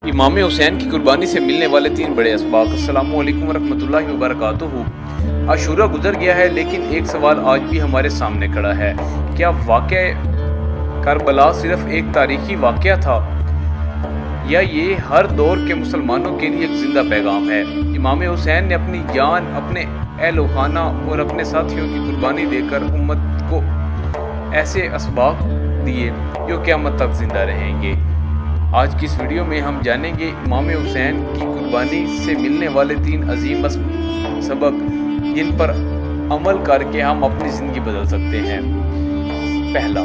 इमाम हुसैन की कुर्बानी से मिलने वाले 3 बड़े असबाब। अस्सलामु अलैकुम वरहमतुल्लाहि वबरकातुहू। आशूरा गुजर गया है, लेकिन एक सवाल आज भी हमारे सामने खड़ा है। क्या वाक़या करबला सिर्फ एक तारीखी वाक़या था, या ये हर दौर के मुसलमानों के लिए एक जिंदा पैगाम है? इमाम हुसैन ने अपनी जान, अपने अहल व खाना और अपने साथियों की कुर्बानी देकर उम्मत को ऐसे असबाब दिए जो क़यामत तक जिंदा रहेंगे। आज की इस वीडियो में हम जानेंगे इमाम हुसैन की कुर्बानी से मिलने वाले 3 अजीम सबक, जिन पर अमल करके हम अपनी ज़िंदगी बदल सकते हैं। पहला,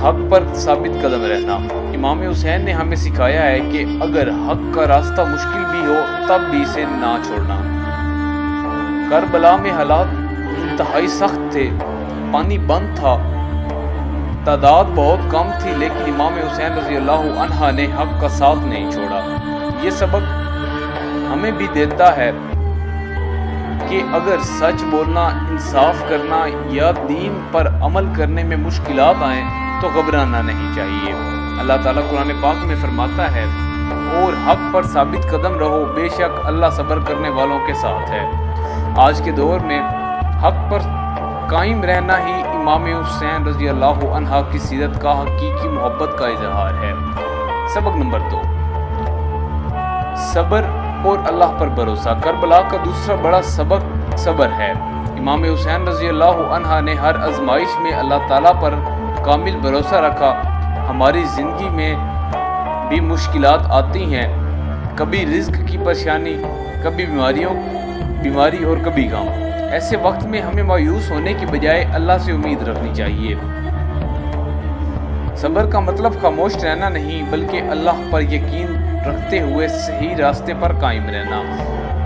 हक पर साबित कदम रहना। इमाम हुसैन ने हमें सिखाया है कि अगर हक का रास्ता मुश्किल भी हो तब भी इसे ना छोड़ना। करबला में हालात इंतहाई सख्त थे, पानी बंद था, तादाद बहुत कम थी, लेकिन इमाम हुसैन रज़ी अल्लाह अन्हा ने हक का साथ नहीं छोड़ा। ये सबक हमें भी देता है कि अगर सच बोलना, इंसाफ करना या दीन पर अमल करने में मुश्किलात आएँ तो घबराना नहीं चाहिए। अल्लाह ताला कुरान पाक में फरमाता है, और हक पर साबित कदम रहो, बेशक अल्लाह सब्र करने वालों के साथ है। आज के दौर में हक पर कायम रहना ही इमाम हुसैन रज़ी अल्लाह अन्हा की सीरत का हकीकी मोहब्बत का इजहार है। सबक नंबर 2, सब्र और अल्लाह पर भरोसा। करबला का दूसरा बड़ा सबक सब्र है। इमाम हुसैन रज़ी अल्लाह अन्हा ने हर आजमाइश में अल्लाह ताला पर कामिल भरोसा रखा। हमारी ज़िंदगी में भी मुश्किलात आती हैं, कभी रिज्क की परेशानी, कभी बीमारी और कभी गम। ऐसे वक्त में हमें मायूस होने की बजाय अल्लाह से उम्मीद रखनी चाहिए। सब्र का मतलब खामोश रहना नहीं, बल्कि अल्लाह पर यकीन रखते हुए सही रास्ते पर कायम रहना।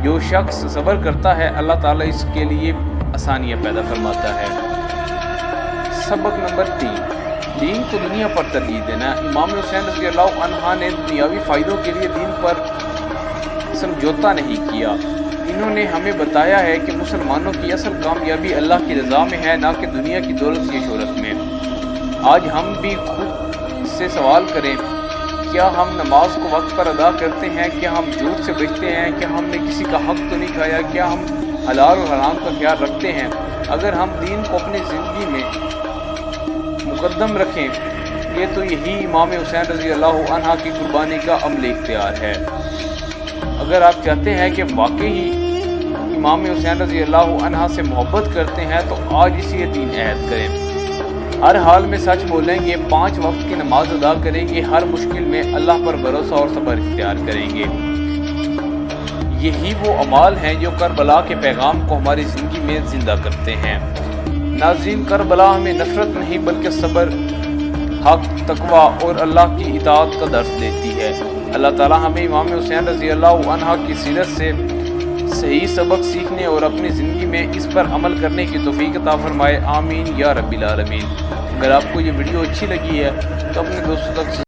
जो शख्स सब्र करता है, अल्लाह ताला इसके लिए आसानियाँ पैदा फरमाता है। सबक नंबर 3, दीन को दुनिया पर तरजीह देना। इमाम हुसैन रज़ी अल्लाह अन्हा ने दुनियावी फ़ायदों के लिए दीन पर समझौता नहीं किया। इन्होंने हमें बताया है कि मुसलमानों की असल कामयाबी अल्लाह की रज़ा में है, ना कि दुनिया की दौलत या शोहरत में। आज हम भी खुद से सवाल करें, क्या हम नमाज को वक्त पर अदा करते हैं? क्या हम झूठ से बचते हैं? क्या हमने किसी का हक तो नहीं खाया? क्या हम हलाल और हराम का ख्याल रखते हैं? अगर हम दीन को अपनी ज़िंदगी में मुकद्दम रखें, ये तो यही इमाम हुसैन रज़ी अल्लाह अन्हा की कुर्बानी का अमल इख्तियार है। अगर आप चाहते हैं कि वाकई इमाम हुसैन रज़ी अल्लाह अन्हा से मोहब्बत करते हैं, तो आज इसी यकीन अहद करें। हर हाल में सच बोलेंगे, 5 वक्त की नमाज अदा करेंगे, हर मुश्किल में अल्लाह पर भरोसा और सब्र इख्तियार करेंगे। यही वो अमाल हैं जो करबला के पैगाम को हमारी ज़िंदगी में ज़िंदा करते हैं। नाज़रीन, करबला हमें नफ़रत नहीं बल्कि सब्र, हक, तकवा और अल्लाह की इताअत का दर्स देती है। अल्लाह ताला हमें इमाम हुसैन रज़ी अल्लाह अन्हा की सीरत से सही सबक सीखने और अपनी ज़िंदगी में इस पर अमल करने की तौफीक अता फरमाए। आमीन या रब्बिल आलमीन। अगर आपको ये वीडियो अच्छी लगी है तो अपने दोस्तों तक